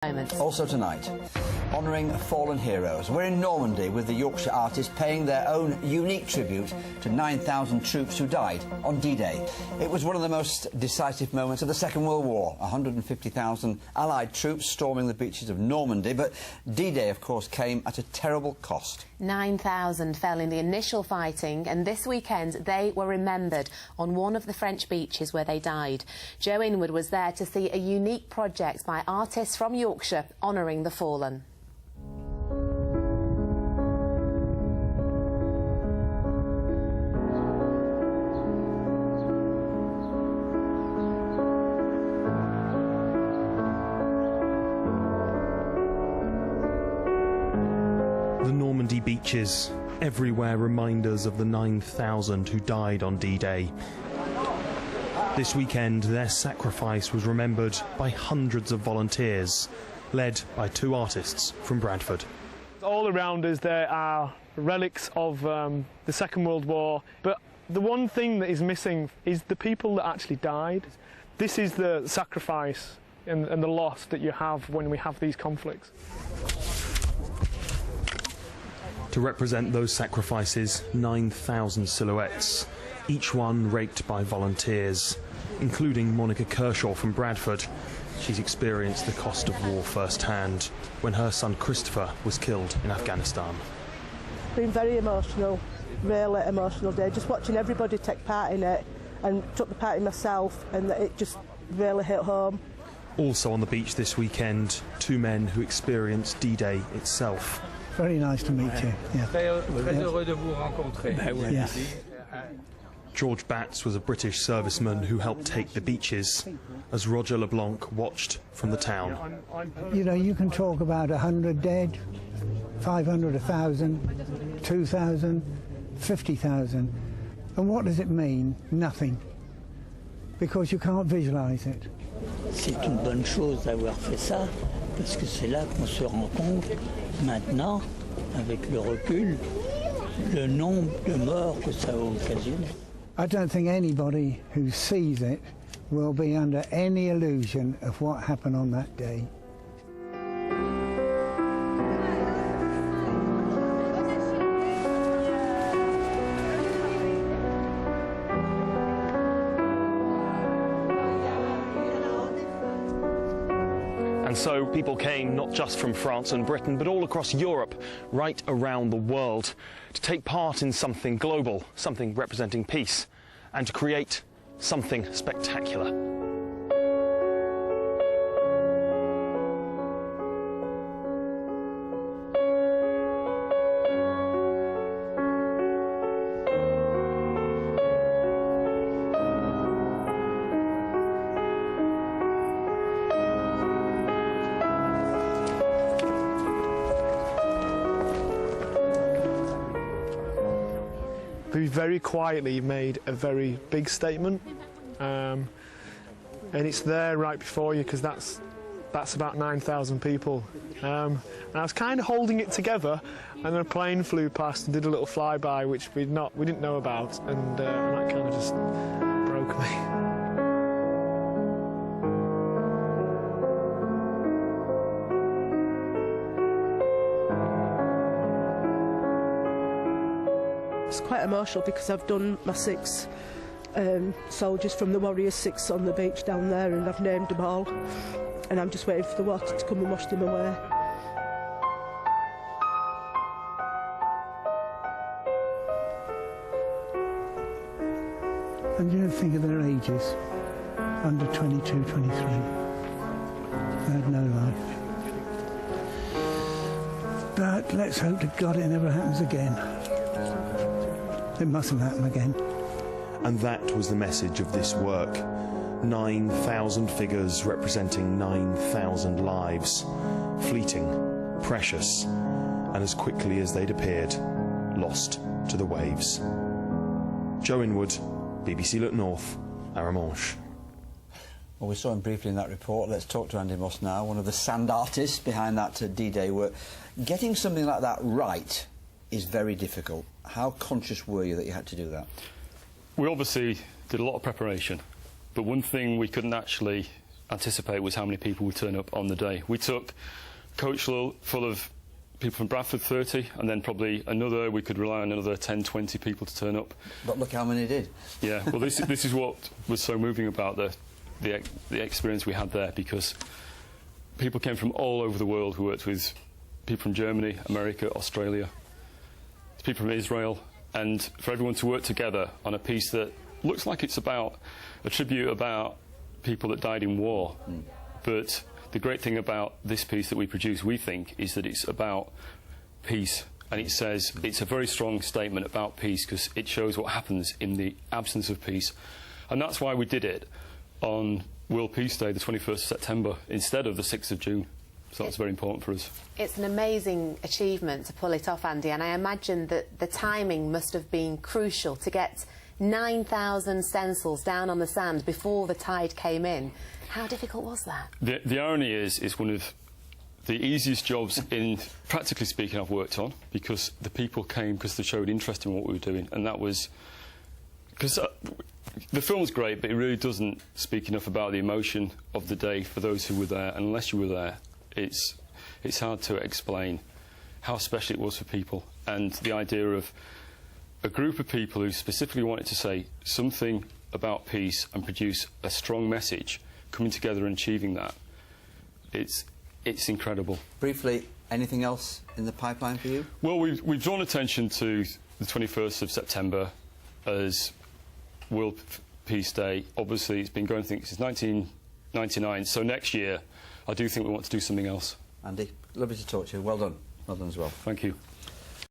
Also tonight, honouring fallen heroes. We're in Normandy with the Yorkshire artists paying their own unique tribute to 9,000 troops who died on D-Day. It was one of the most decisive moments of the Second World War. 150,000 Allied troops storming the beaches of Normandy, but D-Day, of course, came at a terrible cost. 9,000 fell in the initial fighting, and this weekend they were remembered on one of the French beaches where they died. Joe Inwood was there to see a unique project by artists from Yorkshire honouring the fallen. The Normandy beaches, everywhere reminders of the 9,000 who died on D-Day. This weekend, their sacrifice was remembered by hundreds of volunteers, led by two artists from Bradford. All around us there are relics of the Second World War, but the one thing that is missing is the people that actually died. This is the sacrifice and the loss that you have when we have these conflicts. To represent those sacrifices, 9,000 silhouettes, each one raked by volunteers, including Monica Kershaw from Bradford. She's experienced the cost of war firsthand when her son Christopher was killed in Afghanistan. Been very emotional, really emotional day, just watching everybody take part in it, and took the part in myself, and it just really hit home. Also on the beach this weekend, two men who experienced D-Day itself. Very nice to meet you. Yeah. Très heureux de vous rencontrer. Yes. George Batts was a British serviceman who helped take the beaches as Roger LeBlanc watched from the town. You know, you can talk about 100 dead, 500, 1,000, 2,000, 50,000. And what does it mean? Nothing. Because you can't visualise it. C'est une bonne chose d'avoir fait ça, parce que c'est là qu'on se rend compte, maintenant, avec le recul, le nombre de morts que ça a occasionné. I don't think anybody who sees it will be under any illusion of what happened on that day. And so people came not just from France and Britain, but all across Europe, right around the world, to take part in something global, something representing peace, and to create something spectacular. We very quietly made a very big statement, and it's there right before you, because that's about 9,000 people. And I was kind of holding it together, and then a plane flew past and did a little flyby, which we didn't know about, and that kind of just broke me. It's quite emotional because I've done my 6 soldiers from the Warriors 6 on the beach down there, and I've named them all, and I'm just waiting for the water to come and wash them away. And you think of their ages, under 22, 23. They had no life. But let's hope to God it never happens again. It mustn't happen again. And that was the message of this work. 9,000 figures representing 9,000 lives. Fleeting, precious, and as quickly as they'd appeared, lost to the waves. Joe Inwood, BBC Look North, Arromanches. Well, we saw him briefly in that report. Let's talk to Andy Moss now, one of the sand artists behind that D-Day work. Getting something like that right is very difficult. How conscious were you that you had to do that? We obviously did a lot of preparation, but one thing we couldn't actually anticipate was how many people would turn up on the day. We took a coach full of people from Bradford, 30, and then probably we could rely on another 10, 20 people to turn up. But look how many did. Yeah, well, this is what was so moving about the experience we had there, because people came from all over the world. We worked with people from Germany, America, Australia, people from Israel, and for everyone to work together on a piece that looks like it's about a tribute about people that died in war. But the great thing about this piece that we produce, we think, is that it's about peace. And it says it's a very strong statement about peace, because it shows what happens in the absence of peace. And that's why we did it on World Peace Day, the 21st of September, instead of the 6th of June. So that's very important for us. It's an amazing achievement to pull it off, Andy, and I imagine that the timing must have been crucial to get 9,000 stencils down on the sand before the tide came in. How difficult was that? The irony is, it's one of the easiest jobs, in practically speaking, I've worked on, because the people came because they showed interest in what we were doing, and that was because the film's great, but it really doesn't speak enough about the emotion of the day for those who were there. And unless you were there, it's hard to explain how special it was for people, and the idea of a group of people who specifically wanted to say something about peace and produce a strong message, coming together and achieving that. It's incredible. Briefly, anything else in the pipeline for you? Well, we've drawn attention to the 21st of September as World Peace Day. Obviously, it's been going, I think, since 1999. So next year, I do think we want to do something else. Andy, lovely to talk to you. Well done. Well done as well. Thank you.